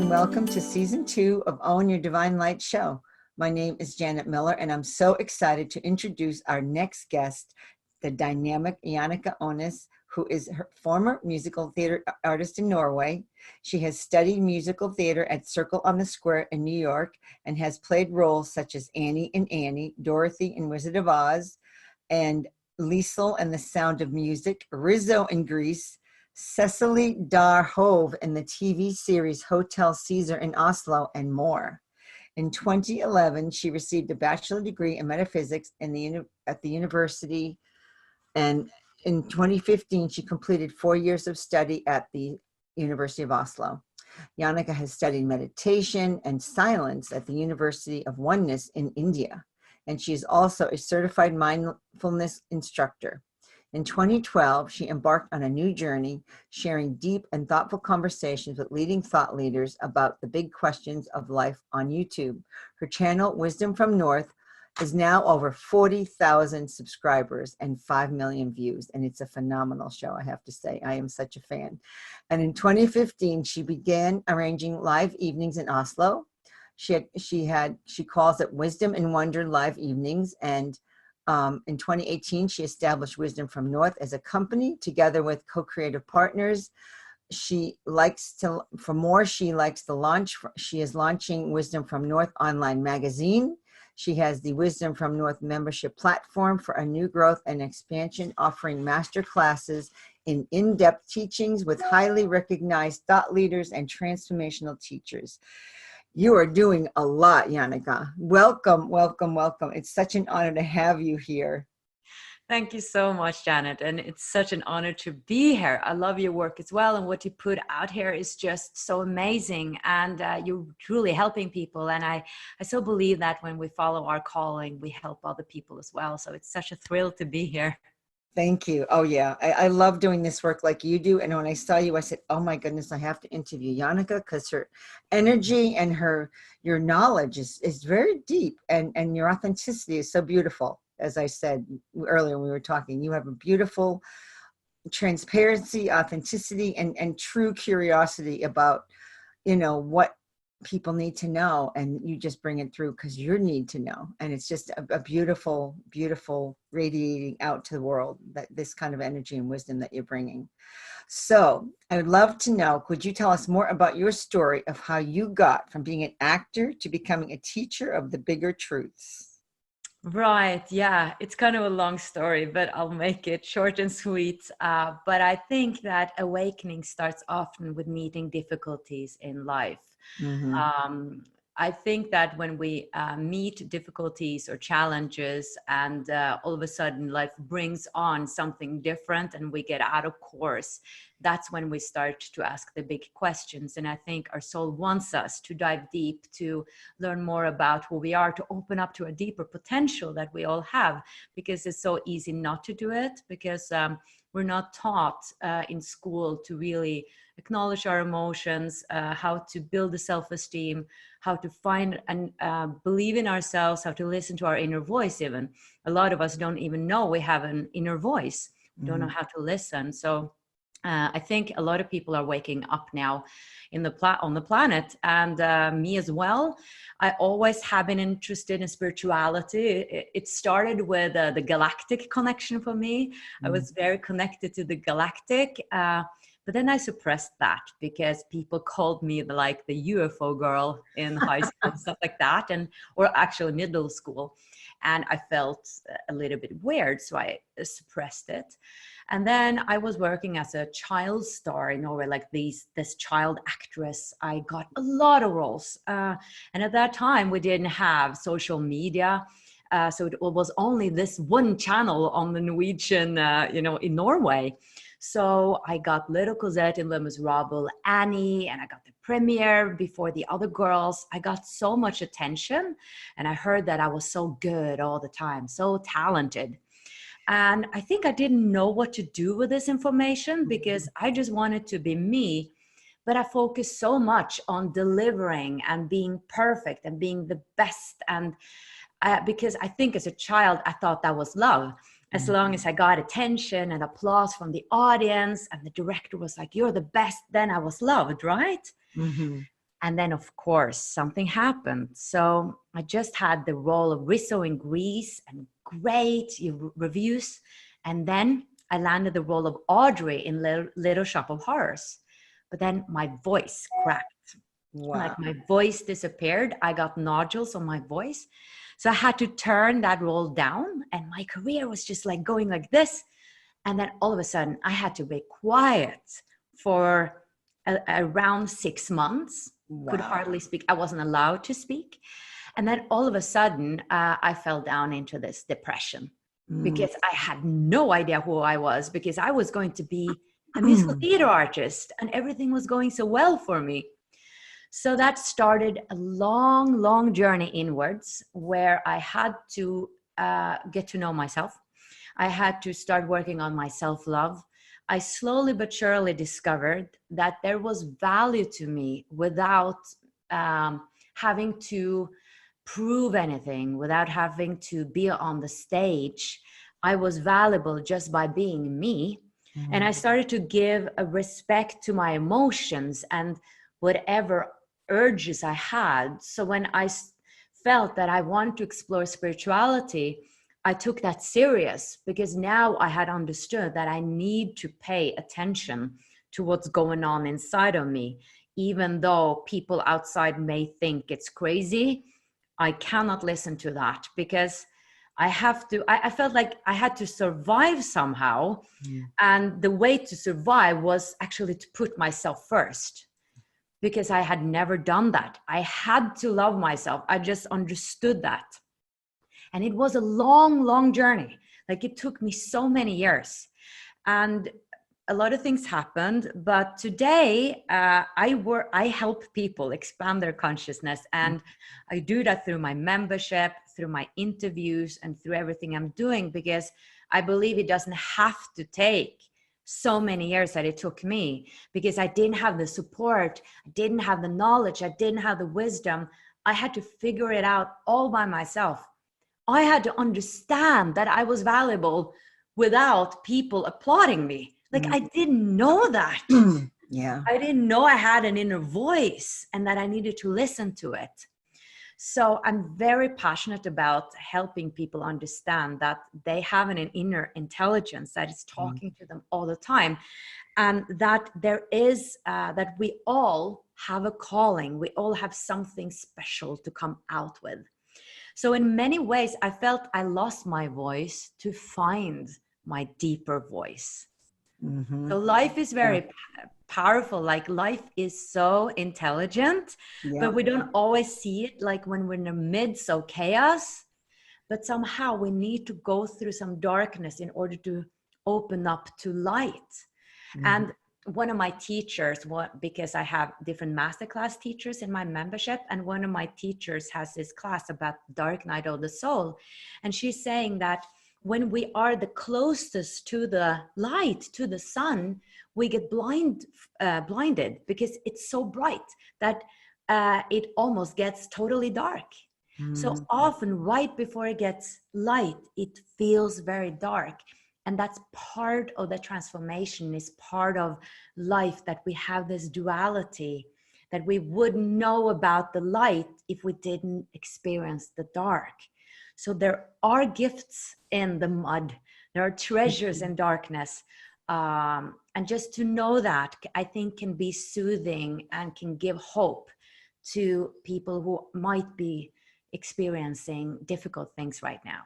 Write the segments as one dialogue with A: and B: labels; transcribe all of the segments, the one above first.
A: and welcome to Season 2 of Own Your Divine Light show. My name is Janet Miller, and I'm so excited to introduce our next guest, the dynamic Jannecke Øinæs, who is her former musical theater artist in Norway. She has studied musical theater at Circle on the Square in New York and has played roles such as Annie in Annie, Dorothy in Wizard of Oz, and Liesel in The Sound of Music, Rizzo in Grease, Cecily Dar Hove in the TV series Hotel Caesar in Oslo, and more. In 2011, she received a bachelor degree in metaphysics at the university, and in 2015, she completed 4 years of study at the University of Oslo. Jannecke has studied meditation and silence at the University of Oneness in India, and she is also a certified mindfulness instructor. In 2012, she embarked on a new journey, sharing deep and thoughtful conversations with leading thought leaders about the big questions of life on YouTube. Her channel, Wisdom from North, is now over 40,000 subscribers and 5 million views, and it's a phenomenal show, I have to say. I am such a fan. And in 2015, she began arranging live evenings in Oslo. She calls it Wisdom and Wonder Live Evenings, and in 2018, she established Wisdom from North as a company together with co-creative partners. She is launching Wisdom from North online magazine. She has the Wisdom from North membership platform for a new growth and expansion, offering master classes in-depth teachings with highly recognized thought leaders and transformational teachers. You are doing a lot, Jannecke. Welcome, welcome, welcome. It's such an honor to have you here.
B: Thank you so much, Janet. And it's such an honor to be here. I love your work as well. And what you put out here is just so amazing. And you're truly helping people. And I so believe that when we follow our calling, we help other people as well. So it's such a thrill to be here.
A: Thank you. Oh, yeah. I love doing this work like you do. And when I saw you, I said, oh, my goodness, I have to interview Jannecke, because her energy and your knowledge is very deep, and your authenticity is so beautiful. As I said earlier when we were talking, you have a beautiful transparency, authenticity, and true curiosity about, what people need to know, and you just bring it through because you need to know. And it's just a beautiful, beautiful radiating out to the world, that this kind of energy and wisdom that you're bringing. So I would love to know, could you tell us more about your story of how you got from being an actor to becoming a teacher of the bigger truths?
B: Right. Yeah. It's kind of a long story, but I'll make it short and sweet. But I think that awakening starts often with meeting difficulties in life. Mm-hmm. I think that when we meet difficulties or challenges, and all of a sudden life brings on something different and we get out of course, that's when we start to ask the big questions. And I think our soul wants us to dive deep, to learn more about who we are, to open up to a deeper potential that we all have, because it's so easy not to do it, because we're not taught in school to really acknowledge our emotions, how to build the self-esteem, how to find and believe in ourselves, how to listen to our inner voice. Even a lot of us don't even know we have an inner voice. We don't know how to listen. So I think a lot of people are waking up now on the planet, and me as well. I always have been interested in spirituality. It started with the galactic connection for me. I was very connected to the galactic, but then I suppressed that because people called me the UFO girl in high school and stuff like that, or actually middle school. And I felt a little bit weird, so I suppressed it. And then I was working as a child star in Norway, this child actress. I got a lot of roles. And at that time, we didn't have social media. So it was only this one channel on the Norwegian, in Norway. So I got Little Cosette in Les Miserables, Annie, and I got the premiere before the other girls. I got so much attention, and I heard that I was so good all the time, so talented. And I think I didn't know what to do with this information because I just wanted to be me. But I focused so much on delivering and being perfect and being the best. And because I think as a child, I thought that was love. As long as I got attention and applause from the audience and the director was like, you're the best, then I was loved, right? Mm-hmm. And then, of course, something happened. So I just had the role of Rizzo in Greece and great reviews. And then I landed the role of Audrey in Little Shop of Horrors. But then my voice cracked.
A: Wow.
B: Like my voice disappeared. I got nodules on my voice. So I had to turn that role down. And my career was just like going like this. And then all of a sudden, I had to be quiet for around 6 months.
A: Wow.
B: Could hardly speak. I wasn't allowed to speak. And then all of a sudden, I fell down into this depression because I had no idea who I was, because I was going to be a musical theater artist and everything was going so well for me. So that started a long, long journey inwards where I had to get to know myself. I had to start working on my self-love. I slowly but surely discovered that there was value to me without having to prove anything, without having to be on the stage. I was valuable just by being me. Mm-hmm. And I started to give a respect to my emotions and whatever urges I had. So when I felt that I wanted to explore spirituality, I took that serious, because now I had understood that I need to pay attention to what's going on inside of me. Even though people outside may think it's crazy, I cannot listen to that, because I felt like I had to survive somehow. And the way to survive was actually to put myself first, because I had never done that. I had to love myself. I just understood that. And it was a long, long journey. Like, it took me so many years. And a lot of things happened. But today, I help people expand their consciousness. And I do that through my membership, through my interviews, and through everything I'm doing, because I believe it doesn't have to take so many years that it took me, because I didn't have the support, I didn't have the knowledge, I didn't have the wisdom. I had to figure it out all by myself. I had to understand that I was valuable without people applauding me. Like, I didn't know that.
A: Yeah.
B: I didn't know I had an inner voice and that I needed to listen to it. So I'm very passionate about helping people understand that they have an inner intelligence that is talking to them all the time. And that there is, that we all have a calling. We all have something special to come out with. So in many ways, I felt I lost my voice to find my deeper voice. Mm-hmm. So life is very powerful. Like, life is so intelligent, but we don't always see it, like when we're in the midst of chaos. But somehow we need to go through some darkness in order to open up to light. Mm-hmm. And one of my teachers, because I have different masterclass teachers in my membership, and one of my teachers has this class about dark night of the soul. And she's saying that when we are the closest to the light, to the sun, we get blinded because it's so bright that it almost gets totally dark. Mm. So often right before it gets light, it feels very dark. And that's part of the transformation, is part of life, that we have this duality, that we wouldn't know about the light if we didn't experience the dark. So there are gifts in the mud. There are treasures in darkness. And just to know that, I think, can be soothing and can give hope to people who might be experiencing difficult things right now.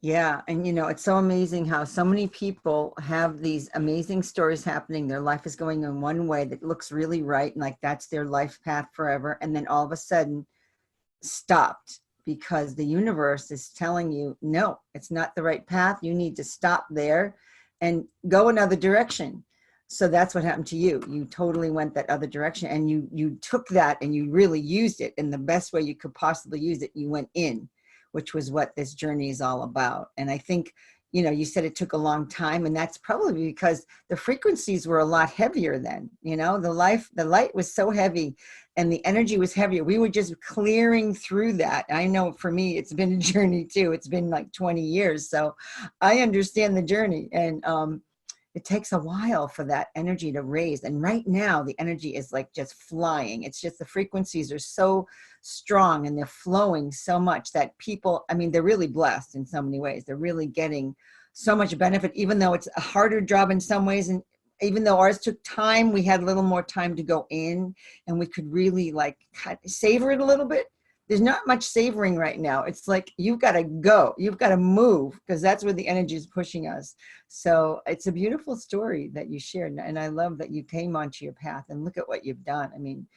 A: Yeah. And, it's so amazing how so many people have these amazing stories happening. Their life is going in one way that looks really right, and like that's their life path forever. And then all of a sudden stopped, because the universe is telling you, no, it's not the right path. You need to stop there and go another direction. So that's what happened to you. You totally went that other direction, and you took that and you really used it in the best way you could possibly use it. You went in, which was what this journey is all about. And I think, you said it took a long time, and that's probably because the frequencies were a lot heavier then. The light was so heavy and the energy was heavier. We were just clearing through that. I know for me, it's been a journey too. It's been like 20 years. So I understand the journey. And it takes a while for that energy to raise. And right now the energy is like just flying. It's just the frequencies are so strong and they're flowing so much that people, I mean, they're really blessed in so many ways. They're really getting so much benefit, even though it's a harder job in some ways. And even though ours took time, we had a little more time to go in and we could really like savor it a little bit. There's not much savoring right now. It's like, you've got to go, you've got to move, because that's where the energy is pushing us. So it's a beautiful story that you shared. And I love that you came onto your path and look at what you've done. I mean,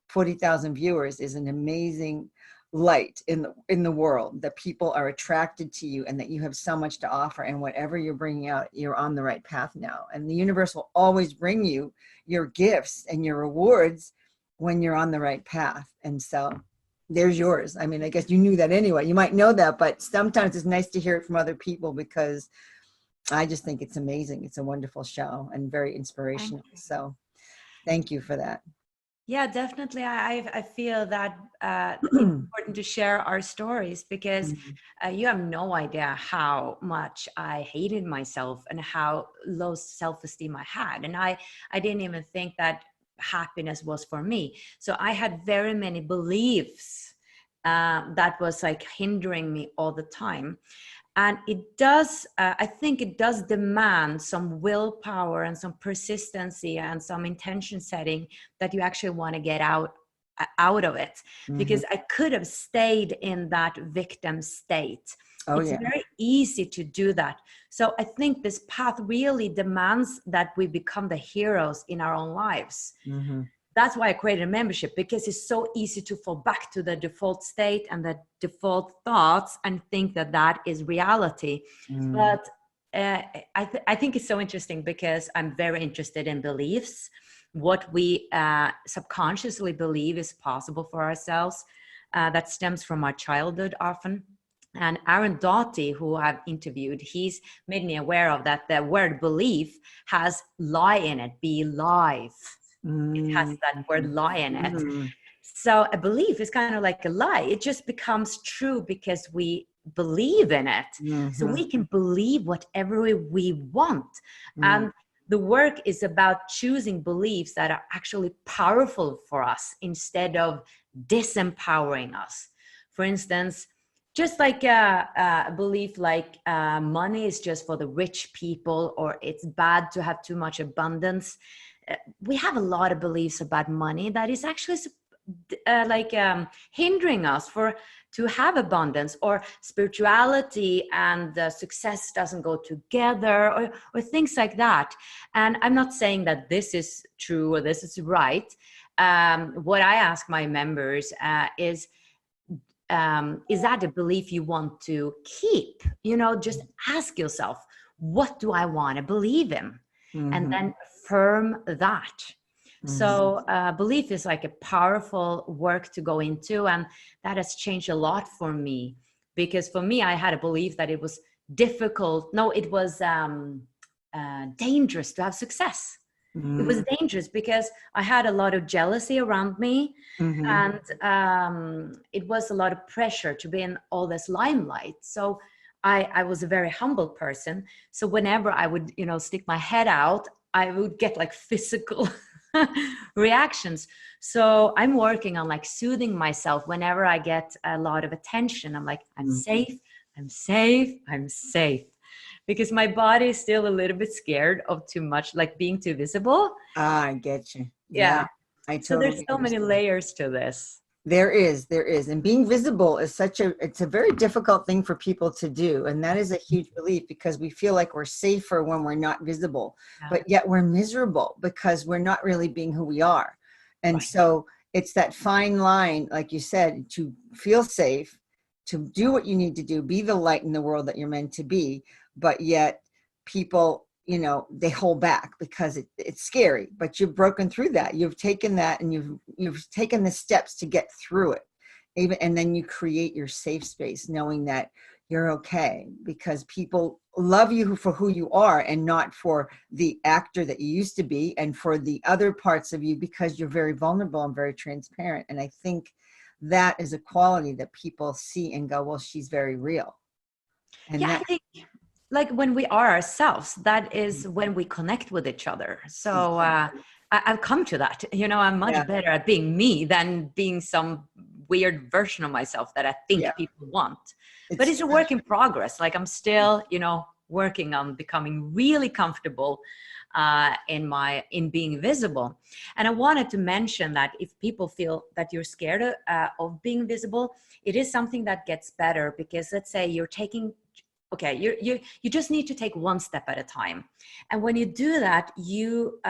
A: 40,000 viewers is an amazing light in the world, that people are attracted to you and that you have so much to offer, and whatever you're bringing out, you're on the right path now. And the universe will always bring you your gifts and your rewards when you're on the right path. And so there's yours. I mean, I guess you knew that anyway. You might know that, but sometimes it's nice to hear it from other people, because I just think it's amazing. It's a wonderful show and very inspirational. So thank you for that.
B: Yeah, definitely. I feel that it's important to share our stories, because you have no idea how much I hated myself and how low self-esteem I had. And I didn't even think that happiness was for me. So I had very many beliefs that was like hindering me all the time. And it does, I think it does demand some willpower and some persistency and some intention setting that you actually want to get out of it. Because I could have stayed in that victim state. It's very easy to do that. So I think this path really demands that we become the heroes in our own lives. That's why I created a membership, because it's so easy to fall back to the default state and the default thoughts and think that that is reality. But I think it's so interesting, because I'm very interested in beliefs, what we subconsciously believe is possible for ourselves. That stems from our childhood often. And Aaron Doughty, who I've interviewed, he's made me aware of that the word belief has lie in it, be live. It has that word lie in it. So a belief is kind of like a lie. It just becomes true because we believe in it. So we can believe whatever we want. And the work is about choosing beliefs that are actually powerful for us instead of disempowering us. For instance, just like a belief like money is just for the rich people, or it's bad to have too much abundance. We have a lot of beliefs about money that is actually hindering us to have abundance, or spirituality and success doesn't go together, or things like that. And I'm not saying that this is true or this is right. What I ask my members is that a belief you want to keep? Just ask yourself, what do I want to believe in? And then affirm that. So belief is like a powerful work to go into, and that has changed a lot for me, because for me, I had a belief that it was difficult. No, it was dangerous to have success. It was dangerous because I had a lot of jealousy around me, and it was a lot of pressure to be in all this limelight. So I was a very humble person. So whenever I would, stick my head out, I would get like physical reactions. So I'm working on like soothing myself whenever I get a lot of attention. I'm like, I'm safe, I'm safe, I'm safe. Because my body is still a little bit scared of too much, like being too visible.
A: I get you.
B: Yeah.
A: I
B: So
A: totally
B: there's so many layers to this.
A: There is. And being visible is it's a very difficult thing for people to do. And that is a huge belief, because we feel like we're safer when we're not visible, but yet we're miserable because we're not really being who we are. And so it's that fine line, like you said, to feel safe, to do what you need to do, be the light in the world that you're meant to be, but yet people, they hold back because it's scary, but you've broken through that. You've taken that and you've taken the steps to get through it. And then you create your safe space, knowing that you're okay, because people love you for who you are and not for the actor that you used to be, and for the other parts of you, because you're very vulnerable and very transparent. And I think that is a quality that people see and go, well, she's very real. And
B: I think like when we are ourselves, that is when we connect with each other. So I've come to that, I'm much better at being me than being some weird version of myself that I think people want. But it's a work in progress. Like I'm still, working on becoming really comfortable in being visible. And I wanted to mention that if people feel that you're scared of being visible, it is something that gets better, because let's say you're taking, okay, you just need to take one step at a time. And when you do that, you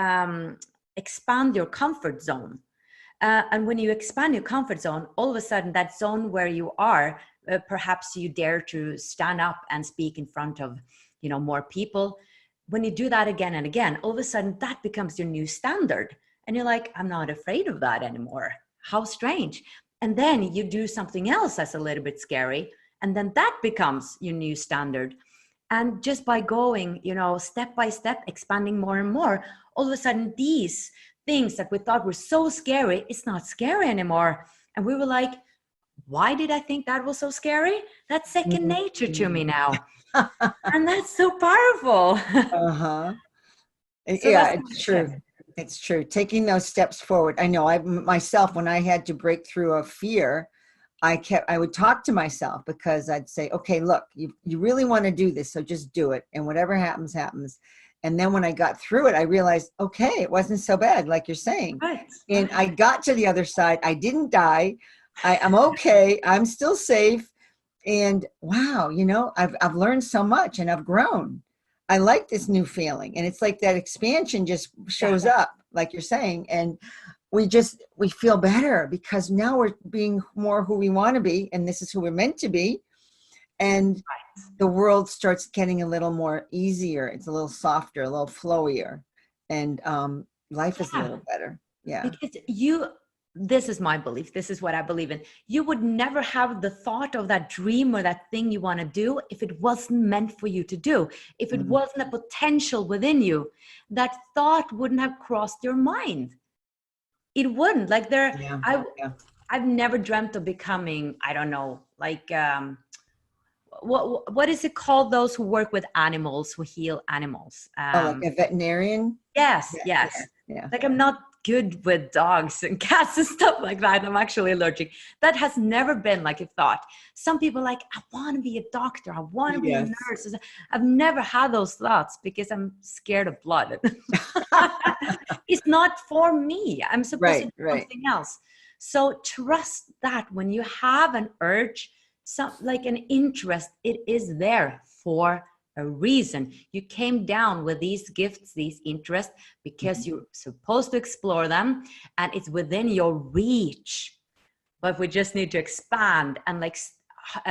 B: expand your comfort zone. And when you expand your comfort zone, all of a sudden that zone where you are, perhaps you dare to stand up and speak in front of, more people. When you do that again and again, all of a sudden that becomes your new standard. And you're like, I'm not afraid of that anymore. How strange. And then you do something else that's a little bit scary. And then that becomes your new standard. And just by going, step by step, expanding more and more, all of a sudden these things that we thought were so scary, it's not scary anymore. And we were like, why did I think that was so scary? That's second nature to me now. And that's so powerful.
A: Uh-huh.
B: So
A: Yeah, it's true. It's true. Taking those steps forward. I know I myself, when I had to break through a fear, I would talk to myself, because I'd say, okay, look, you really want to do this, so just do it. And whatever happens, happens. And then when I got through it, I realized, okay, it wasn't so bad, like you're saying.
B: Right.
A: And I got to the other side. I didn't die. I'm okay. I'm still safe. And wow, I've learned so much, and I've grown. I like this new feeling. And it's like that expansion just shows up, like you're saying. And we feel better, because now we're being more who we want to be. And this is who we're meant to be. And the world starts getting a little more easier. It's a little softer, a little flowier. And life is a little better. Yeah.
B: Because this is my belief. This is what I believe in. You would never have the thought of that dream or that thing you want to do if it wasn't meant for you to do. If it wasn't a potential within you, that thought wouldn't have crossed your mind. It wouldn't. Like I've never dreamt of becoming, I don't know, like what is it called? Those who work with animals, who heal animals.
A: Like a veterinarian?
B: Yes. Like I'm not good with dogs and cats and stuff like that. I'm actually allergic. That has never been like a thought. Some people are like, I want to be a doctor. I want to be a nurse. I've never had those thoughts because I'm scared of blood. It's not for me. I'm supposed to do something else. So trust that when you have an urge, like an interest, it is there for a reason. You came down with these gifts, these interests, because you're supposed to explore them, and it's within your reach. But we just need to expand and like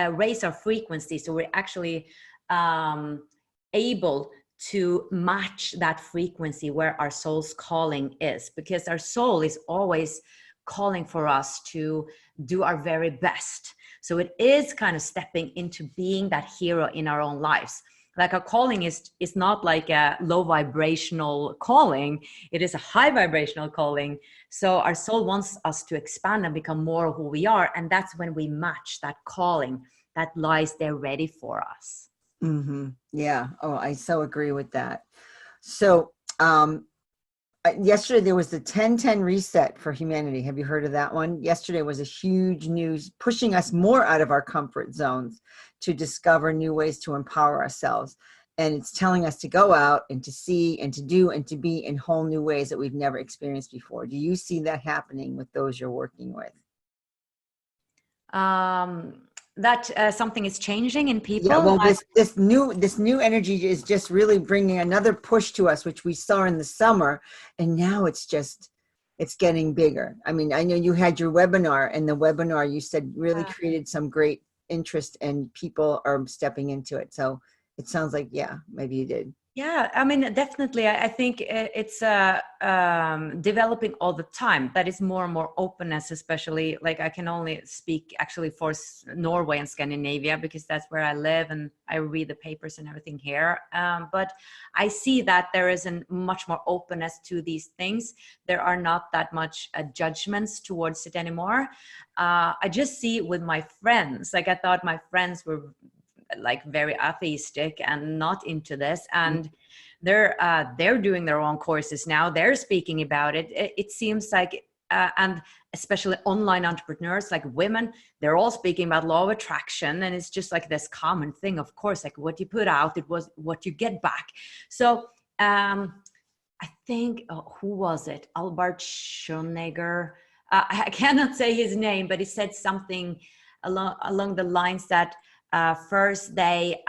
B: raise our frequency, so we're actually able to match that frequency where our soul's calling is, because our soul is always calling for us to do our very best. So it is kind of stepping into being that hero in our own lives. Like our calling is not like a low vibrational calling. It is a high vibrational calling. So our soul wants us to expand and become more who we are. And that's when we match that calling that lies there ready for us.
A: Yeah. Oh, I so agree with that. So yesterday there was the 10-10 reset for humanity. Have you heard of that one? Yesterday was a huge news, pushing us more out of our comfort zones to discover new ways to empower ourselves. And it's telling us to go out and to see and to do and to be in whole new ways that we've never experienced before. Do you see that happening with those you're working with?
B: That something is changing in people.
A: Yeah, well, this new energy is just really bringing another push to us, which we saw in the summer, and now it's getting bigger. I mean, I know you had your webinar, and the webinar you said really created some great interest, and people are stepping into it. So it sounds like, yeah, maybe you did.
B: Yeah, I mean, definitely. I think it's developing all the time. That is more and more openness, especially like I can only speak actually for Norway and Scandinavia because that's where I live and I read the papers and everything here. But I see that there is a much more openness to these things. There are not that much judgments towards it anymore. I just see it with my friends. Like I thought my friends were like very atheistic and not into this, and they're doing their own courses now. They're speaking about it. It seems like, and especially online entrepreneurs, like women, they're all speaking about law of attraction, and it's just like this common thing. Of course, like what you put out, it was what you get back. So I think, who was it? Albert Schoneger. I cannot say his name, but he said something along the lines that first they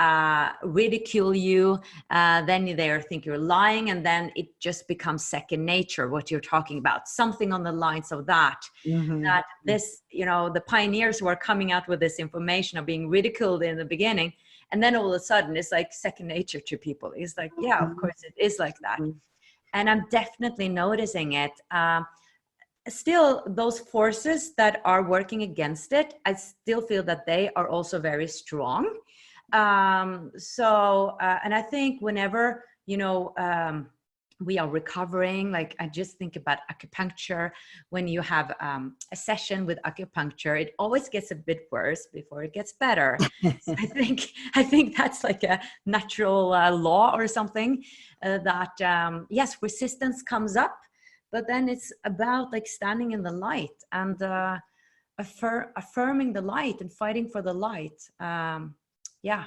B: ridicule you, then they think you're lying, and then it just becomes second nature, what you're talking about. Something on the lines of that. That this, the pioneers who are coming out with this information are being ridiculed in the beginning, and then all of a sudden it's like second nature to people. It's like, yeah, of course it is like that. And I'm definitely noticing it. Still, those forces that are working against it, I still feel that they are also very strong. And I think whenever, we are recovering, like I just think about acupuncture. When you have a session with acupuncture, it always gets a bit worse before it gets better. So I think that's like a natural law or something, that yes, resistance comes up, but then it's about like standing in the light and affirming the light and fighting for the light.
A: Yeah.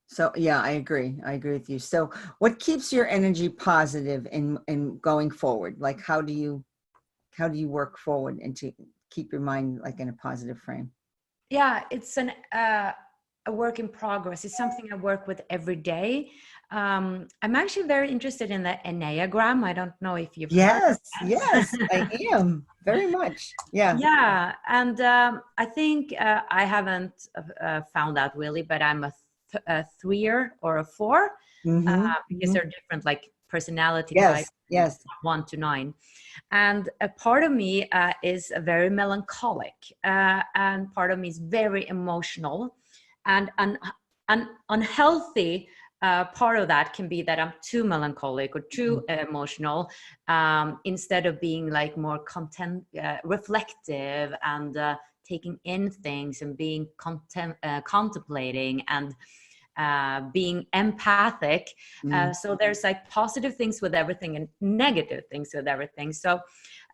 A: So yeah, I agree with you. So what keeps your energy positive in going forward? Like how do you work forward and to keep your mind like in a positive frame?
B: Yeah, it's a work in progress. It's something I work with every day. I'm actually very interested in the Enneagram. I don't know if you've heard of that.
A: Yes, I am very much.
B: Yeah, and I think I haven't found out really, but I'm a 3-er or a 4, because they're different, like personality types.
A: Yes.
B: 1 to 9, and a part of me is very melancholic, and part of me is very emotional, and an unhealthy part of that can be that I'm too melancholic or too emotional, instead of being like more reflective and taking in things and being contemplating and being empathic. So there's like positive things with everything and negative things with everything. So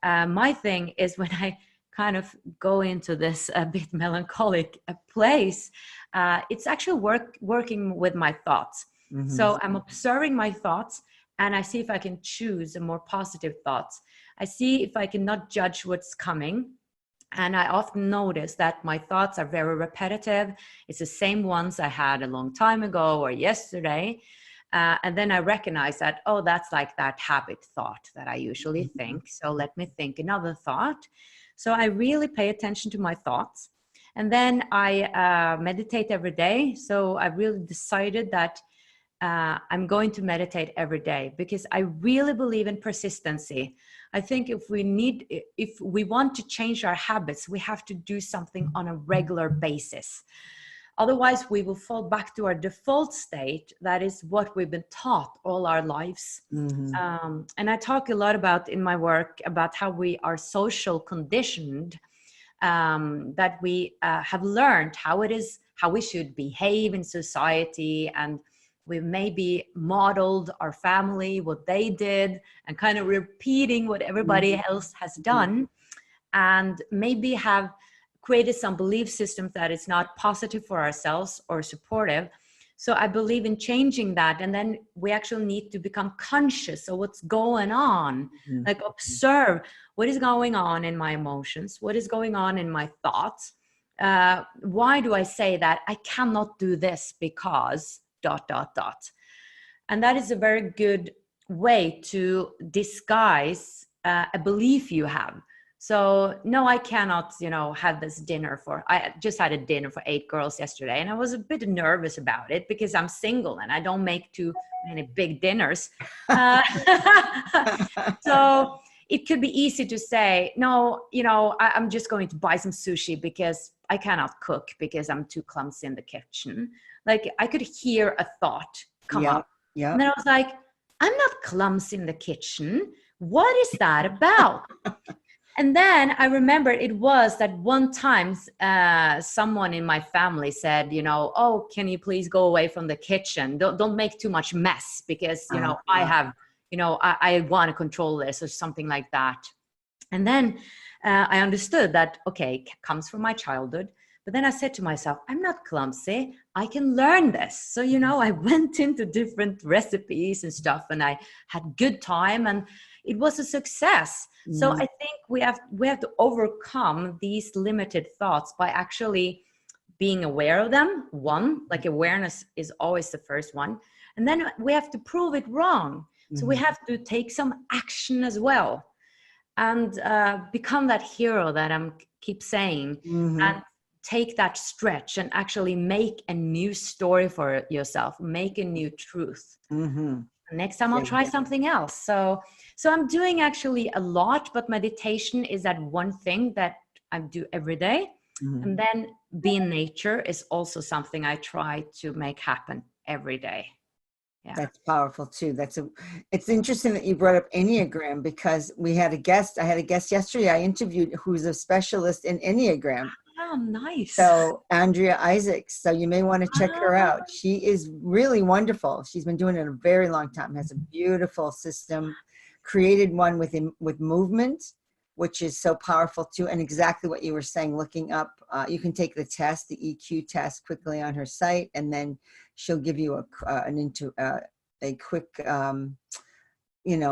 B: my thing is, when I kind of go into this a bit melancholic place, it's actually working with my thoughts. So I'm observing my thoughts, and I see if I can choose a more positive thoughts. I see if I can not judge what's coming. And I often notice that my thoughts are very repetitive. It's the same ones I had a long time ago or yesterday. And then I recognize that, oh, that's like that habit thought that I usually think. So let me think another thought. So I really pay attention to my thoughts. And then I meditate every day. So I really decided that I'm going to meditate every day, because I really believe in persistency. I think if we want to change our habits, we have to do something on a regular basis. Otherwise, we will fall back to our default state. That is what we've been taught all our lives. And I talk a lot about in my work about how we are social conditioned, that we have learned how we should behave in society, and we maybe modeled our family, what they did, and kind of repeating what everybody else has done, and maybe have created some belief systems that is not positive for ourselves or supportive. So I believe in changing that. And then we actually need to become conscious of what's going on, like observe what is going on in my emotions, what is going on in my thoughts. Why do I say that I cannot do this because ... And that is a very good way to disguise a belief you have. So no, I cannot, have this dinner I just had a dinner for 8 girls yesterday, and I was a bit nervous about it because I'm single and I don't make too many big dinners. So it could be easy to say, no, I'm just going to buy some sushi because I cannot cook because I'm too clumsy in the kitchen. Like I could hear a thought come up. Yeah. And then I was like, I'm not clumsy in the kitchen. What is that about? And then I remember it was that one time someone in my family said, oh, can you please go away from the kitchen? Don't make too much mess because, I have, I want to control this or something like that. And then I understood that, okay, comes from my childhood. But then I said to myself, I'm not clumsy. I can learn this. So, I went into different recipes and stuff, and I had good time, and it was a success. So I think we have to overcome these limited thoughts by actually being aware of them. One, like awareness is always the first one. And then we have to prove it wrong. So we have to take some action as well, and become that hero that I keep saying, and take that stretch and actually make a new story for yourself, make a new truth. Next time I'll try something else. So I'm doing actually a lot, but meditation is that one thing that I do every day. And then being nature is also something I try to make happen every day. Yeah.
A: That's powerful too. It's interesting that you brought up Enneagram, because I had a guest yesterday I interviewed who's a specialist in Enneagram.
B: Oh, nice.
A: So Andrea Isaacs. So you may want to check her out. She is really wonderful. She's been doing it a very long time, has a beautiful system, created one with movement, which is so powerful too. And exactly what you were saying, looking up, you can take the test, the EQ test, quickly on her site, and then she'll give you a quick,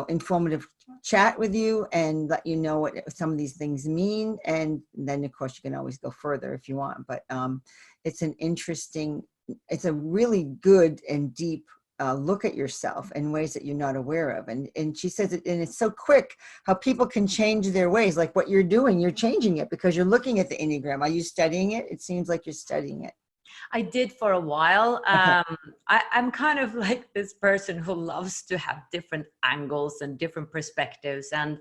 A: informative chat with you and let you know what some of these things mean. And then of course you can always go further if you want, but it's a really good and deep look at yourself in ways that you're not aware of. And she says it, and it's so quick how people can change their ways. Like what you're doing, you're changing it because you're looking at the Enneagram. Are you studying it? It seems like you're studying it.
B: I did for a while.
A: Okay.
B: I'm kind of like this person who loves to have different angles and different perspectives. And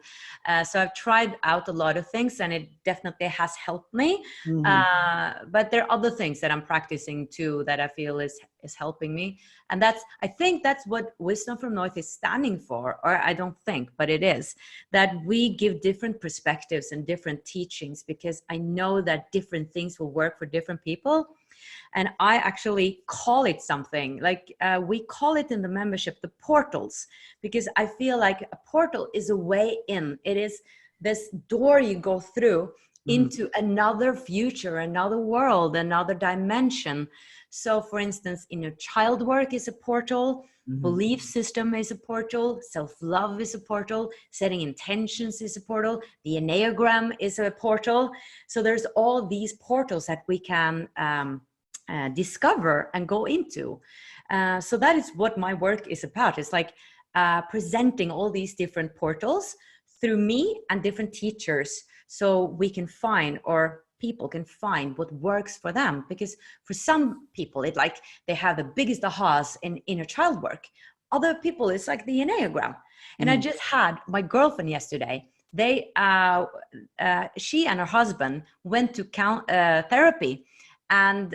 B: so I've tried out a lot of things, and it definitely has helped me. But there are other things that I'm practicing too that I feel is helping me. And I think that's what Wisdom from North is standing for, or I don't think, but it is, that we give different perspectives and different teachings, because I know that different things will work for different people. And I actually call it something like, we call it in the membership, the portals, because I feel like a portal is a way in. It is this door you go through into another future, another world, another dimension. So for instance, inner child work is a portal, belief system is a portal, self-love is a portal, setting intentions is a portal, the Enneagram is a portal. So there's all these portals that we can discover and go into. So that is what my work is about. It's like presenting all these different portals through me and different teachers, so we can find, or people can find, what works for them. Because for some people, it's like they have the biggest ahas in inner child work. Other people, it's like the Enneagram. And I just had my girlfriend yesterday. She and her husband went to therapy, and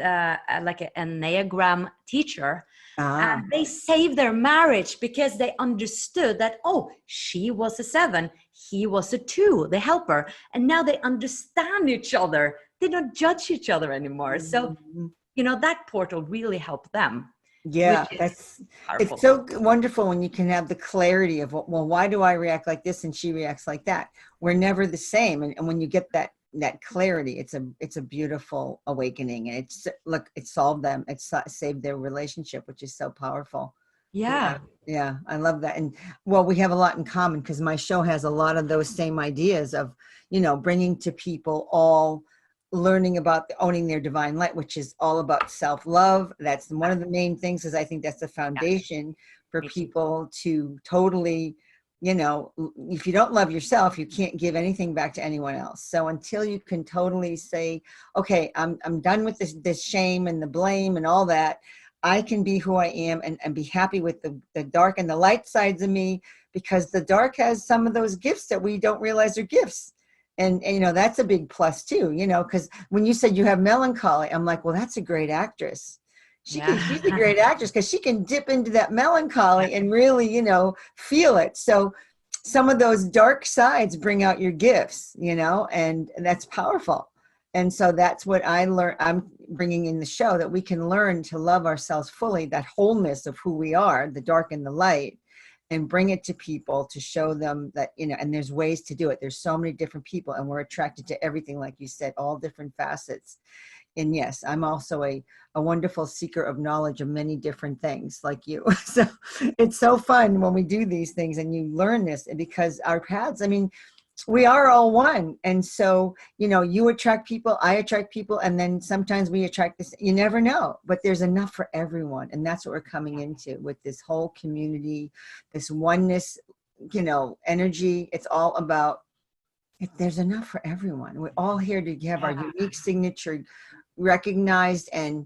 B: like an Enneagram teacher. And they saved their marriage because they understood that, oh, she was a 7, he was a 2, the helper. And now they understand each other. They don't judge each other anymore. So, that portal really helped them.
A: Yeah, it's so wonderful when you can have the clarity of, well, why do I react like this and she reacts like that? We're never the same. And when you get that clarity, it's a beautiful awakening. And it solved them. It saved their relationship, which is so powerful. Yeah, I love that. And well, we have a lot in common, because my show has a lot of those same ideas of, bringing to people all learning about owning their divine light, which is all about self-love. That's one of the main things, is I think that's the foundation for people to totally, if you don't love yourself, you can't give anything back to anyone else. So until you can totally say, okay, I'm done with this shame and the blame and all that, I can be who I am and be happy with the dark and the light sides of me, because the dark has some of those gifts that we don't realize are gifts. And that's a big plus too, because when you said you have melancholy, I'm like, well, that's a great actress. She's a great actress, because she can dip into that melancholy and really, feel it. So some of those dark sides bring out your gifts, you know, and that's powerful. And so that's what I learned. I'm bringing in the show, that we can learn to love ourselves fully, that wholeness of who we are, the dark and the light, and bring it to people to show them that, you know, and there's ways to do it. There's so many different people, and we're attracted to everything, like you said, all different facets. And yes, I'm also a wonderful seeker of knowledge of many different things like you. So it's so fun when we do these things and you learn this, because our paths, I mean, we are all one. And so, you know, you attract people, I attract people, and then sometimes we attract this, you never know, but there's enough for everyone. And that's what we're coming into with this whole community, this oneness, you know, energy. It's all about, if there's enough for everyone. We're all here to have our unique signature recognized and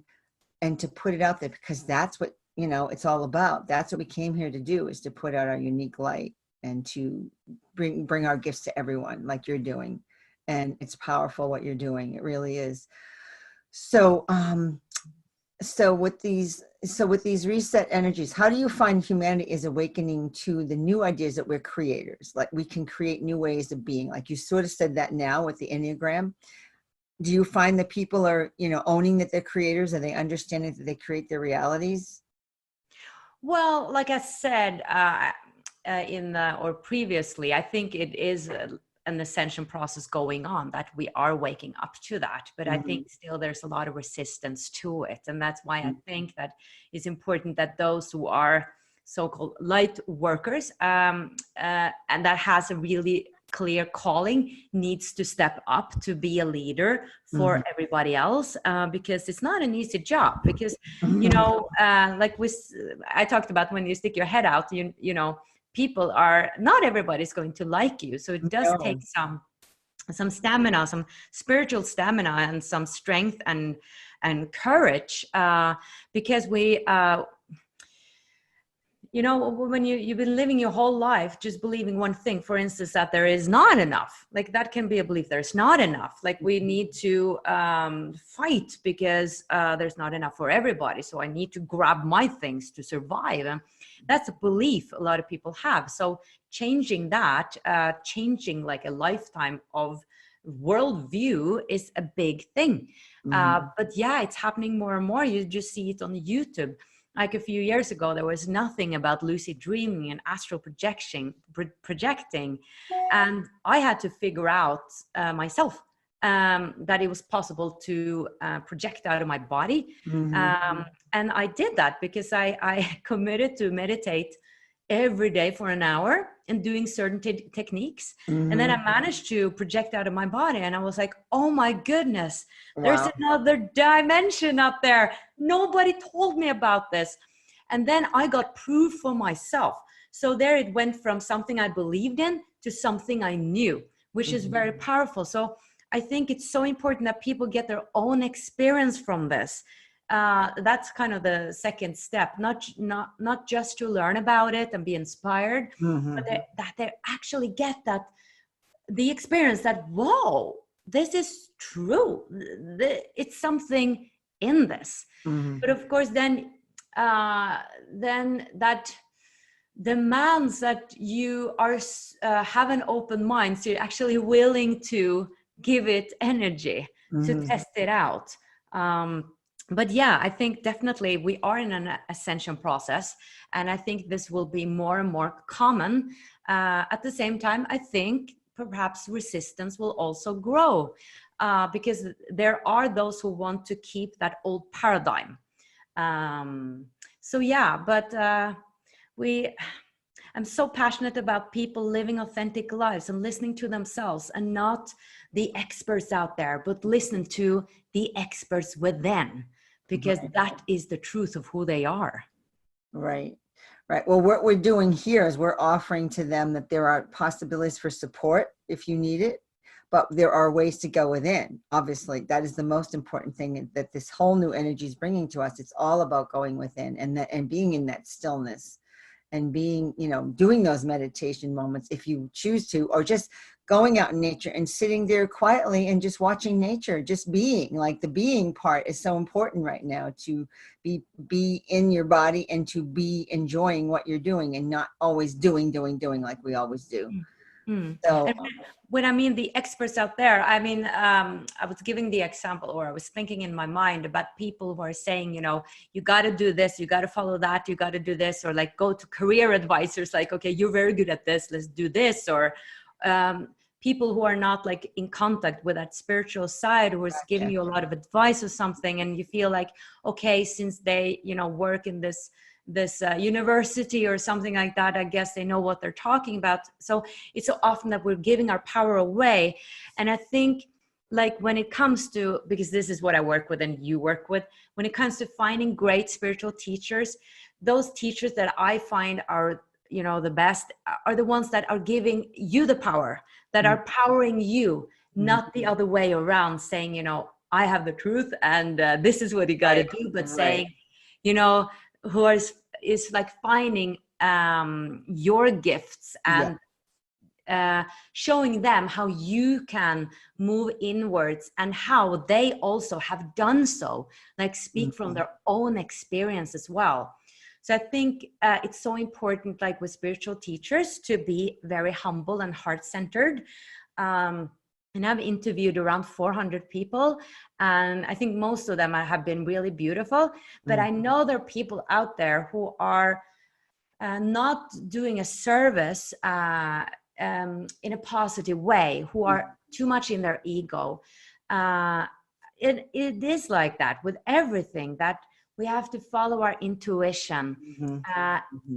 A: to put it out there, because that's what, you know, it's all about. That's what we came here to do, is to put out our unique light and to bring our gifts to everyone, like you're doing. And it's powerful what you're doing. It really is. So so with these reset energies, how do you find humanity is awakening to the new ideas that we're creators? Like, we can create new ways of being, like you sort of said that now with the Enneagram. Do you find that people are, you know, owning that they're creators? Are they understanding that they create their realities?
B: Well, like I said, or previously, I think it is an ascension process going on, that we are waking up to that. But I think still there's a lot of resistance to it. And that's why I think that it's important that those who are so-called light workers, and that has a really clear calling, needs to step up to be a leader for everybody else, because it's not an easy job. Because, you know, like I talked about, when you stick your head out, you know, people are, not everybody's going to like you. So it does take some stamina, some spiritual stamina, and some strength and courage, because we, you know, when you've been living your whole life just believing one thing, for instance, that there is not enough, like that can be a belief, there's not enough, like we need to fight because there's not enough for everybody, so I need to grab my things to survive. And that's a belief a lot of people have. So changing that, changing like a lifetime of worldview is a big thing. But yeah, it's happening more and more. You just see it on YouTube. Like a few years ago, there was nothing about lucid dreaming and astral projecting. And I had to figure out myself that it was possible to project out of my body. And I did that because I committed to meditate every day for an hour and doing certain techniques. And then I managed to project out of my body. And I was like, oh my goodness, there's another dimension up there. Nobody told me about this. And then I got proof for myself. So there it went from something I believed in to something I knew, which is very powerful. So I think it's so important that people get their own experience from this. That's kind of the second step, not just to learn about it and be inspired, but that they actually get the experience that, whoa, this is true. It's something in this. But of course, then that demands that you are have an open mind, so you're actually willing to give it energy to test it out. But yeah, I think definitely we are in an ascension process, and I think this will be more and more common. At the same time, I think perhaps resistance will also grow, because there are those who want to keep that old paradigm. So yeah, but I'm so passionate about people living authentic lives and listening to themselves, and not the experts out there, but listen to the experts within, because that is the truth of who they are. Right.
A: Well, what we're doing here is we're offering to them that there are possibilities for support if you need it, but there are ways to go within. Obviously, that is the most important thing that this whole new energy is bringing to us. It's all about going within and being in that stillness and being, doing those meditation moments if you choose to, or just going out in nature and sitting there quietly and just watching nature, just being. Like the being part is so important right now, to be in your body and to be enjoying what you're doing and not always doing like we always do.
B: Mm.
A: So
B: And when I mean the experts out there, I mean, I was giving the example, or I was thinking in my mind about people who are saying, you got to do this, you got to follow that, you got to do this, or like go to career advisors, like, okay, you're very good at this, let's do this, or people who are not like in contact with that spiritual side, who is giving you a lot of advice or something, and you feel like, okay, since they, work in this university or something like that, I guess they know what they're talking about. So it's so often that we're giving our power away. And I think, like, when it comes to, because this is what I work with and you work with, when it comes to finding great spiritual teachers, those teachers that I find are, the best, are the ones that are giving you the power, that are powering you, not the other way around, saying, I have the truth and this is what you got to do, but saying, who is like finding your gifts and showing them how you can move inwards, and how they also have done so, like speak from their own experience as well. So I think it's so important, like with spiritual teachers, to be very humble and heart-centered. And I've interviewed around 400 people, and I think most of them have been really beautiful. But I know there are people out there who are not doing a service in a positive way, who are too much in their ego. It is like that with everything, that we have to follow our intuition.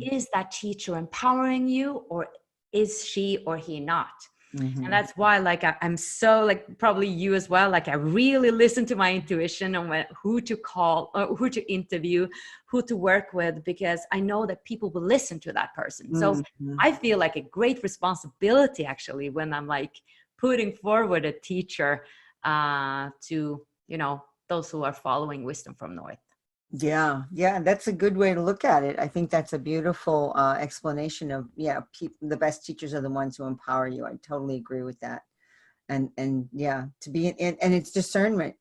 B: Is that teacher empowering you, or is she or he not? And that's why, like, I'm so, like, probably you as well, like, I really listen to my intuition on who to call, or who to interview, who to work with, because I know that people will listen to that person. So I feel like a great responsibility, actually, when I'm like putting forward a teacher to, those who are following Wisdom from North.
A: Yeah, that's a good way to look at it. I think that's a beautiful explanation of, the best teachers are the ones who empower you. I totally agree with that. And to be in, and it's discernment.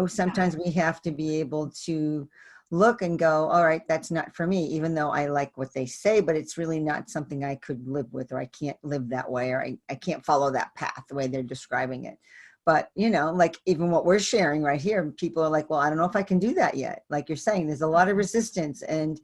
A: Sometimes we have to be able to look and go, all right, that's not for me, even though I like what they say, but it's really not something I could live with, or I can't live that way, or I can't follow that path the way they're describing it. But, like even what we're sharing right here, people are like, well, I don't know if I can do that yet. Like you're saying, there's a lot of resistance, and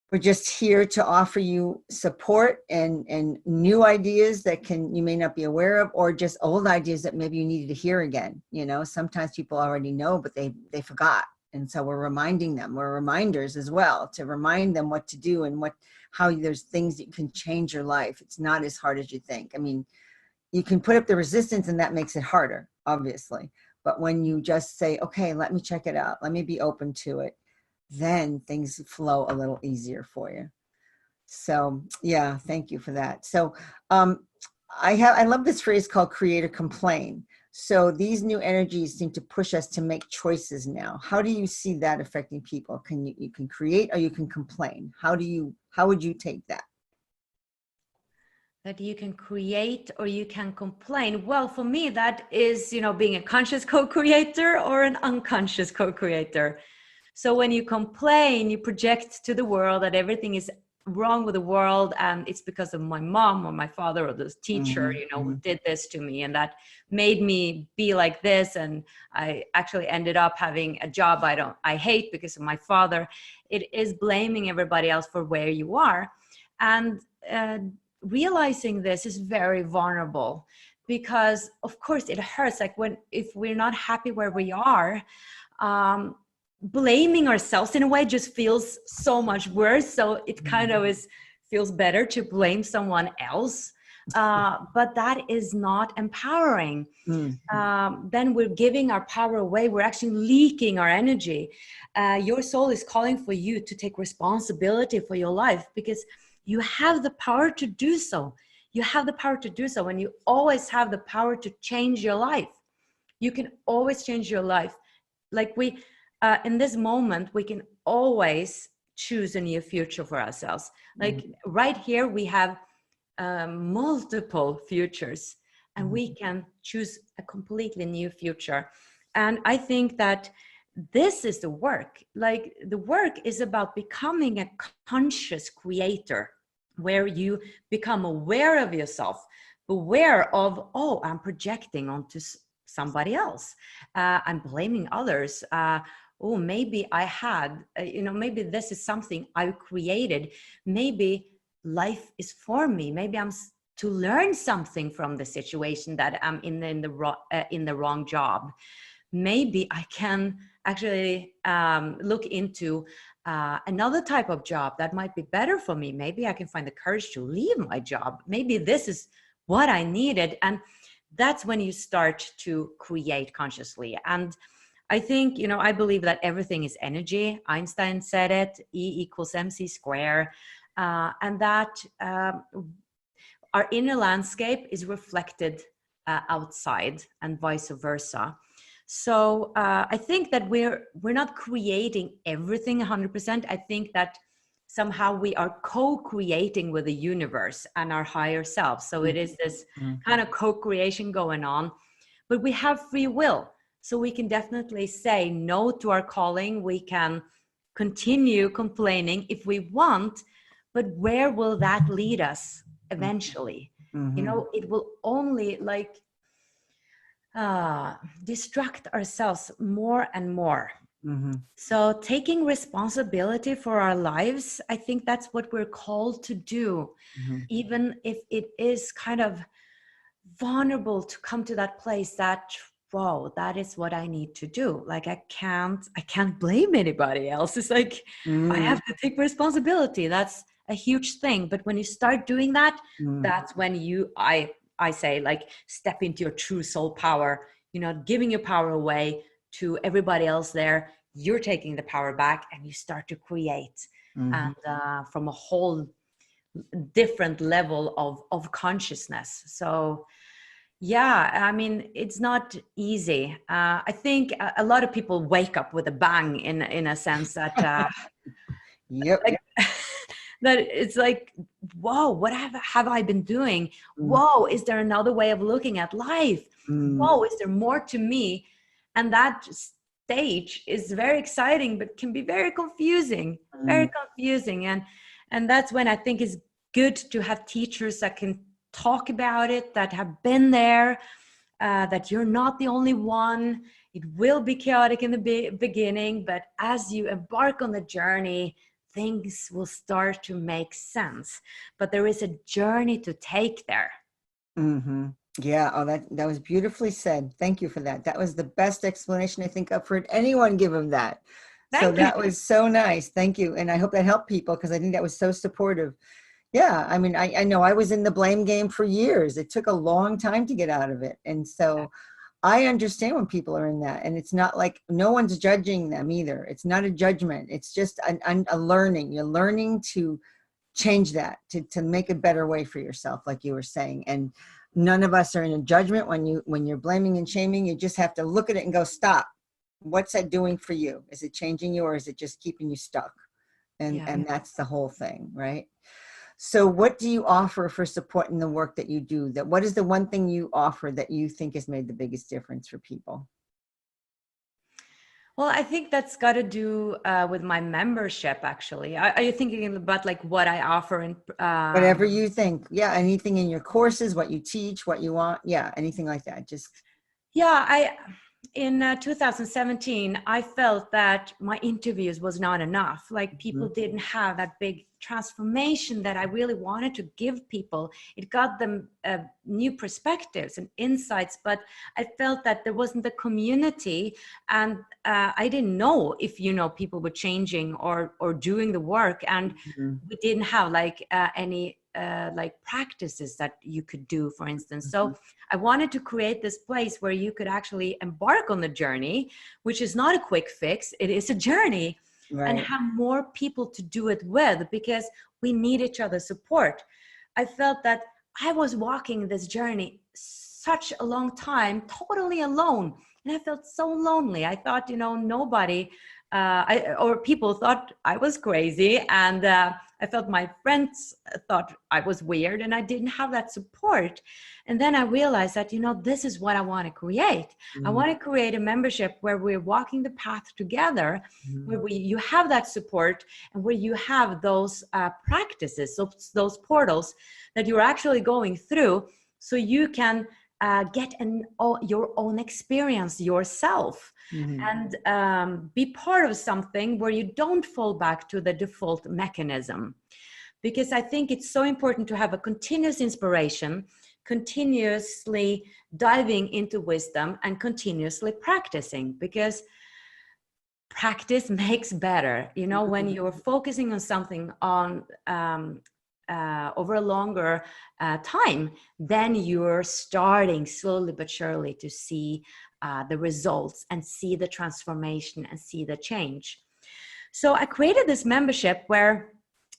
A: we're just here to offer you support and new ideas that you may not be aware of, or just old ideas that maybe you needed to hear again. Sometimes people already know, but they forgot. And so we're reminding them, we're reminders as well, to remind them what to do and how there's things that can change your life. It's not as hard as you think. I mean, you can put up the resistance and that makes it harder, obviously. But when you just say, okay, let me check it out, let me be open to it, then things flow a little easier for you. So yeah, thank you for that. So I love this phrase called create or complain. So these new energies seem to push us to make choices now. How do you see that affecting people? You can create or you can complain. How would you take that?
B: That you can create or you can complain. Well, for me, that is, being a conscious co-creator or an unconscious co-creator. So when you complain, you project to the world that everything is wrong with the world, and it's because of my mom or my father or this teacher, who did this to me, and that made me be like this, and I actually ended up having a job I hate because of my father. It is blaming everybody else for where you are. And realizing this is very vulnerable, because of course it hurts. Like if we're not happy where we are, blaming ourselves in a way just feels so much worse. So it kind of feels better to blame someone else. But that is not empowering. Then we're giving our power away. We're actually leaking our energy. Your soul is calling for you to take responsibility for your life, because you have the power to do so. You have the power to do so, and you always have the power to change your life. You can always change your life. Like in this moment, we can always choose a new future for ourselves. Like right here, we have multiple futures, and we can choose a completely new future. And I think that this is the work. Like the work is about becoming a conscious creator, where you become aware of yourself, aware of, oh, I'm projecting onto somebody else. I'm blaming others. Oh, maybe I had, maybe this is something I created. Maybe life is for me. Maybe I'm to learn something from the situation that I'm in the wrong job. Maybe I can actually look into another type of job that might be better for me. Maybe I can find the courage to leave my job. Maybe this is what I needed. And that's when you start to create consciously. And I think, I believe that everything is energy. Einstein said it, E equals MC square. And that our inner landscape is reflected outside and vice versa. So I think that we're not creating everything 100%. I think that somehow we are co-creating with the universe and our higher self. So it is this kind of co-creation going on, but we have free will. So we can definitely say no to our calling. We can continue complaining if we want, but where will that lead us eventually? It will only distract ourselves more and more. So taking responsibility for our lives, I think that's what we're called to do, even if it is kind of vulnerable to come to that place that, wow, that is what I need to do. Like I can't blame anybody else. It's like I have to take responsibility. That's a huge thing. But when you start doing that, that's when I say, like, step into your true soul power. You're not giving your power away to everybody else there. You're taking the power back, and you start to create and from a whole different level of consciousness. So yeah, I mean, it's not easy. I think a lot of people wake up with a bang in a sense that that it's like, whoa, what have I been doing? Whoa, is there another way of looking at life? Whoa, is there more to me? And that stage is very exciting, but can be very confusing, And that's when I think it's good to have teachers that can talk about it, that have been there, that you're not the only one. It will be chaotic in the beginning, but as you embark on the journey, things will start to make sense. But there is a journey to take there.
A: Yeah. Oh, that was beautifully said. Thank you for that. That was the best explanation I think I've heard anyone give of that. So that was so nice. Thank you. And I hope that helped people, because I think that was so supportive. Yeah. I mean, I know I was in the blame game for years. It took a long time to get out of it. And so I understand when people are in that, and it's not like no one's judging them either. It's not a judgment. It's just a learning. You're learning to change that, to make a better way for yourself, like you were saying. And none of us are in a judgment when you're blaming and shaming. You just have to look at it and go, stop. What's that doing for you? Is it changing you, or is it just keeping you stuck? And that's the whole thing, right? So what do you offer for support in the work that you do? What is the one thing you offer that you think has made the biggest difference for people?
B: Well, I think that's got to do with my membership, actually. Are you thinking about like what I offer?
A: Whatever you think. Yeah, anything in your courses, what you teach, what you want. Yeah, anything like that. Just.
B: Yeah, in 2017, I felt that my interviews was not enough. Like people didn't have that big transformation that I really wanted to give people. It got them new perspectives and insights, but I felt that there wasn't a community, and I didn't know if people were changing or doing the work, and we didn't have like any like practices that you could do, for instance. So I wanted to create this place where you could actually embark on the journey, which is not a quick fix. It is a journey, and have more people to do it with, because we need each other's support. I felt that I was walking this journey such a long time, totally alone. And I felt so lonely. I thought, nobody or people thought I was crazy, and I felt my friends thought I was weird, and I didn't have that support. And then I realized that, this is what I want to create. I want to create a membership where we're walking the path together, where you have that support, and where you have those practices, those portals that you're actually going through, so you can get your own experience yourself, and be part of something where you don't fall back to the default mechanism. Because I think it's so important to have a continuous inspiration, continuously diving into wisdom, and continuously practicing, because practice makes better. When you're focusing on something over a longer time, then you're starting slowly but surely to see the results, and see the transformation, and see the change. So I created this membership where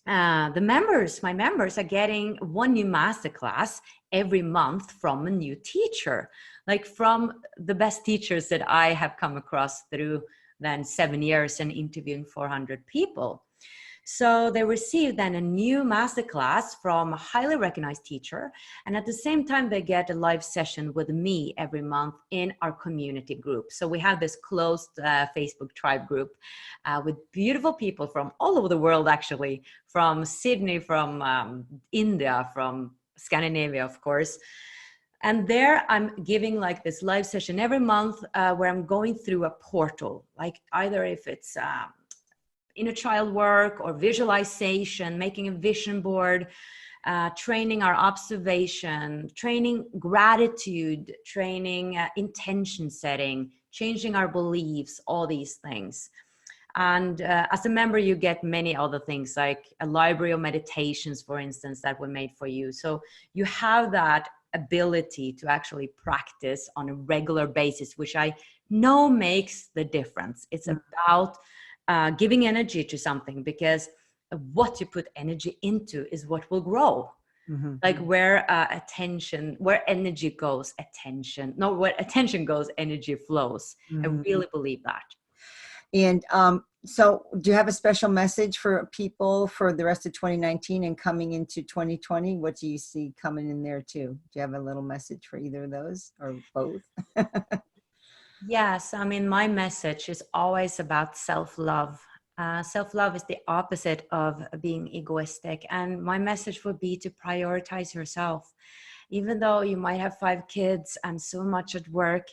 B: my members are getting one new masterclass every month from a new teacher, like from the best teachers that I have come across through then 7 years and interviewing 400 people. So they receive then a new masterclass from a highly recognized teacher. And at the same time, they get a live session with me every month in our community group. So we have this closed Facebook tribe group with beautiful people from all over the world, actually, from Sydney, from India, from Scandinavia, of course. And there I'm giving like this live session every month where I'm going through a portal, like either if it's inner child work or visualization, making a vision board, training our observation, training gratitude, training intention setting, changing our beliefs, all these things. And as a member, you get many other things, like a library of meditations, for instance, that were made for you. So you have that ability to actually practice on a regular basis, which I know makes the difference. It's about giving energy to something, because what you put energy into is what will grow. Like where energy goes, where attention goes, energy flows. I really believe that.
A: And so do you have a special message for people for the rest of 2019 and coming into 2020? What do you see coming in there too? Do you have a little message for either of those or both?
B: Yes, I mean, my message is always about self-love. Self-love is the opposite of being egoistic. And my message would be to prioritize yourself. Even though you might have 5 kids and so much at work,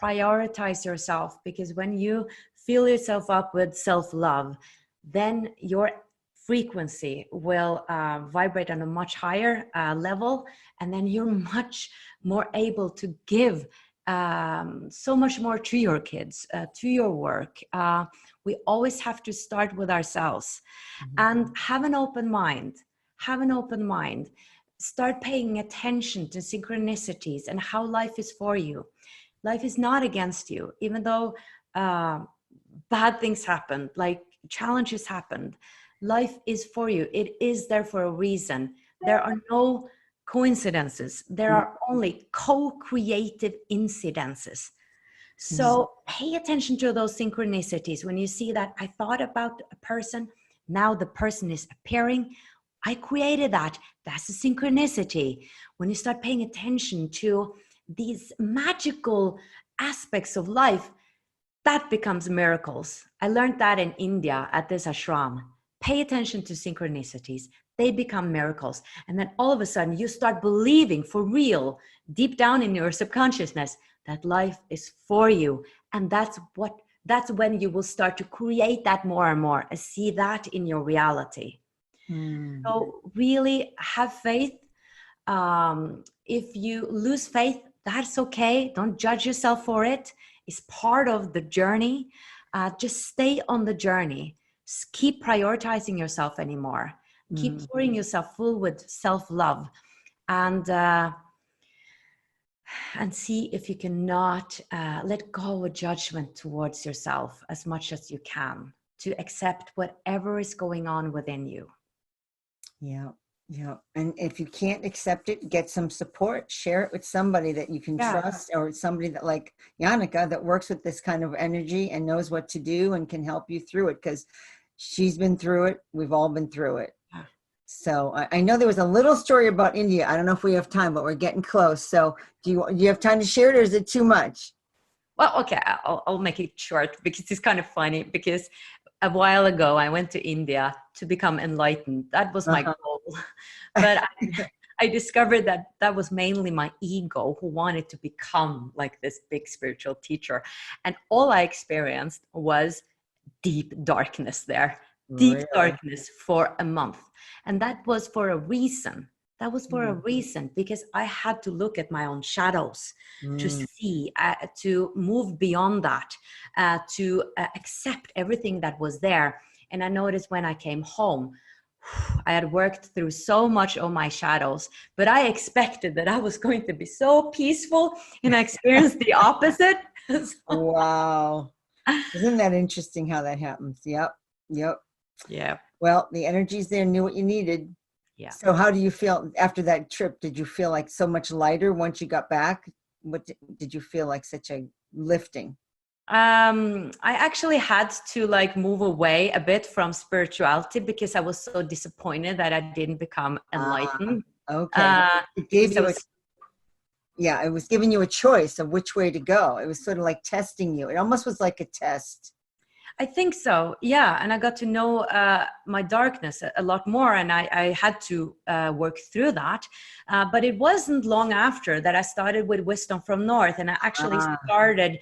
B: prioritize yourself, because when you fill yourself up with self-love, then your frequency will vibrate on a much higher level, and then you're much more able to give so much more to your kids, to your work. We always have to start with ourselves and have an open mind. Start paying attention to synchronicities and how life is for you. Life is not against you, even though bad things happen, like challenges happened. Life is for you. It is there for a reason. There are no coincidences. There are only co-creative incidences. So pay attention to those synchronicities. When you see that I thought about a person, now the person is appearing, I created that. That's a synchronicity. When you start paying attention to these magical aspects of life, that becomes miracles. I learned that in India at this ashram. Pay attention to synchronicities. They become miracles. And then all of a sudden you start believing for real, deep down in your subconsciousness, that life is for you. And that's when you will start to create that more and more, and see that in your reality. So really have faith. If you lose faith, that's okay. Don't judge yourself for it. It's part of the journey. Just stay on the journey. Keep prioritizing yourself anymore. Keep pouring yourself full with self-love, and see if you cannot let go of judgment towards yourself as much as you can, to accept whatever is going on within you.
A: Yeah. Yeah. And if you can't accept it, get some support, share it with somebody that you can
B: Yeah.
A: trust, or somebody that like Jannecke that works with this kind of energy and knows what to do and can help you through it, because she's been through it. We've all been through it.
B: Yeah.
A: So I know there was a little story about India. I don't know if we have time, but we're getting close. So do you have time to share it, or is it too much?
B: Well, okay, I'll make it short because it's kind of funny, because a while ago I went to India to become enlightened. That was my
A: Uh-huh.
B: goal. But I discovered that that was mainly my ego who wanted to become like this big spiritual teacher. And all I experienced was deep darkness there, deep
A: Really?
B: darkness for a month. And that was for a reason. That was for a
A: Mm,
B: reason, because I had to look at my own shadows to
A: mm,
B: see, to move beyond that, to accept everything that was there. And I noticed when I came home, I had worked through so much of my shadows, but I expected that I was going to be so peaceful, and I experienced the opposite. So,
A: wow. Isn't that interesting how that happens? Yep. Yep.
B: yeah,
A: Well, the energy's there, knew what you needed.
B: yeah.
A: So how do you feel after that trip? Did you feel like so much lighter once you got back? What did you feel like, such a lifting?
B: I actually had to like move away a bit from spirituality because I was so disappointed that I didn't become
A: Ah,
B: enlightened.
A: okay. It gave
B: Because I
A: you a,
B: was,
A: yeah, it was giving you a choice of which way to go. It was sort of like testing you. It almost was like a test.
B: I think so, yeah. And I got to know my darkness a lot more, and I had to work through that. But it wasn't long after that I started with Wisdom from North, and I actually
A: Ah,
B: started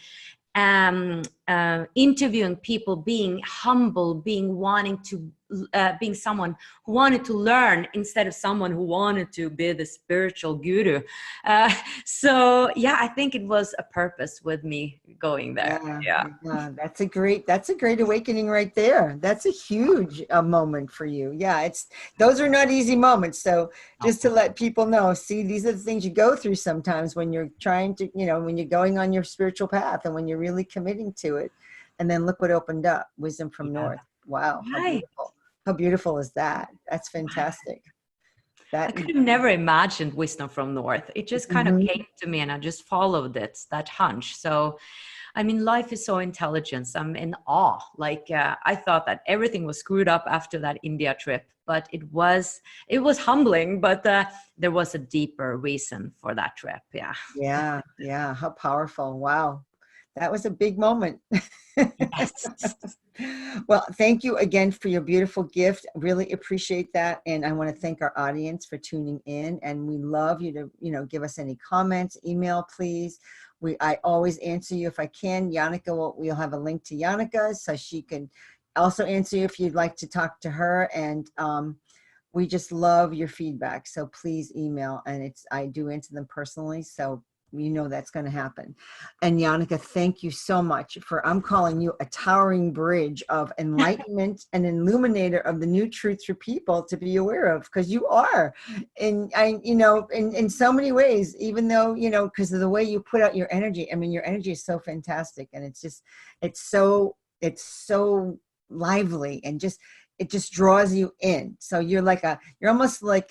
B: interviewing people, being humble, being wanting to, being someone who wanted to learn instead of someone who wanted to be the spiritual guru. So yeah, I think it was a purpose with me going there.
A: yeah,
B: Yeah.
A: yeah. That's a great awakening right there. That's a huge moment for you. Yeah, those are not easy moments. So just to let people know, see, these are the things you go through sometimes when you're trying to, when you're going on your spiritual path and when you're really committing to it. And then look what opened up, Wisdom from
B: Yeah.
A: North. Wow, how
B: Right.
A: beautiful. How beautiful is that? That's fantastic.
B: I
A: That,
B: could have never imagined Wisdom from North. It just kind of
A: mhm.
B: came to me, and I just followed it, that hunch. So, I mean, life is so intelligent. I'm in awe. Like I thought that everything was screwed up after that India trip, but it was humbling. But there was a deeper reason for that trip. Yeah.
A: Yeah, yeah, how powerful. Wow. That was a big moment.
B: Yes.
A: Well, thank you again for your beautiful gift. Really appreciate that. And I want to thank our audience for tuning in. And we love you to, give us any comments, email, please. I always answer you if I can. We'll have a link to Jannecke so she can also answer you if you'd like to talk to her. And we just love your feedback. So please email, and I do answer them personally. So that's going to happen. And Jannecke, thank you so much I'm calling you a towering bridge of enlightenment, an illuminator of the new truths for people to be aware of, because you are. And in so many ways, even though, because of the way you put out your energy. I mean, your energy is so fantastic, and it's so lively, and it just draws you in. So you're almost like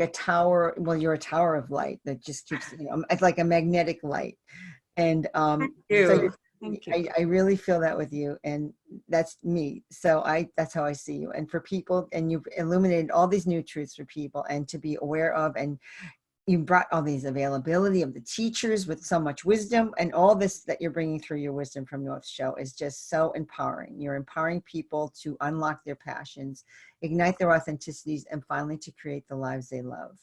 A: a tower. Well, you're a tower of light that just keeps, it's like a magnetic light. And
B: Thank
A: so
B: you. Thank you.
A: I really feel that with you, and that's me. So that's how I see you. And for people, and you've illuminated all these new truths for people and to be aware of, and you brought all these availability of the teachers with so much wisdom, and all this that you're bringing through your Wisdom from North show is just so empowering. You're empowering people to unlock their passions, ignite their authenticities, and finally to create the lives they love.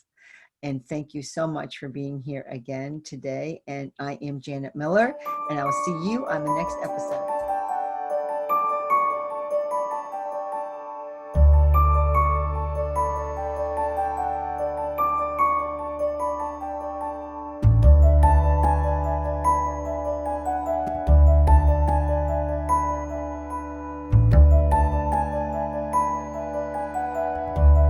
A: And thank you so much for being here again today. And I am Janet Miller, and I will see you on the next episode.